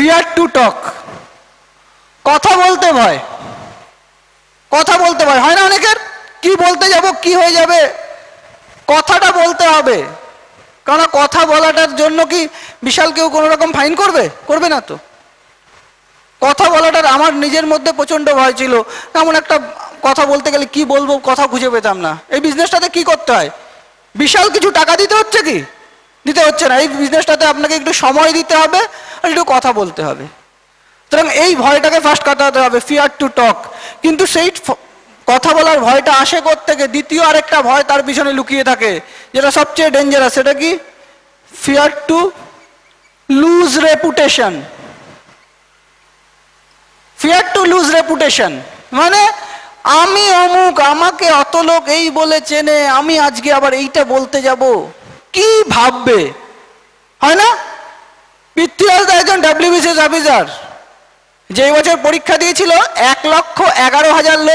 Fear to talk, কথা বলতে ভয়, কথা বলতে ভয় হয় না অনেকের? কি বলতে যাব, কি হয়ে যাবে, কথাটা বলতে হবে। কারণ কথা বলাটার জন্য কি বিশাল কেউ কোনো রকম ফাইন করবে? করবে না তো। কথা বলাটার আমার নিজের মধ্যে প্রচণ্ড ভয় ছিল, এমন একটা কথা বলতে গেলে কি বলবো, কথা খুঁজে পেতাম না। এই বিজনেসটাতে কি করতে হয়, বিশাল কিছু টাকা দিতে হচ্ছে কি? দিতে হচ্ছে না। এই বিজনেসটাতে আপনাকে একটু সময় দিতে হবে আর একটু কথা বলতে হবে। সুতরাং এই ভয়টাকে ফার্স্ট কাটাতে হবে, ফিয়ার টু টক। কিন্তু সেই কথা বলার ভয়টা আসে কোত্থেকে? দ্বিতীয় আরেকটা ভয় তার পিছনে লুকিয়ে থাকে, যেটা সবচেয়ে ডেঞ্জারাস। সেটা কি? Fear to lose reputation. Fear to lose reputation মানে আমি অমুক, আমাকে অত লোক এই বলে চেনে, আমি আজকে আবার এইটা বলতে যাব, কি ভাববে? হয় না? পৃথ্বীরাজ দা একজন WBCS অফিসার, যে বছর পরীক্ষা দিয়েছিল 1,11,000 লোক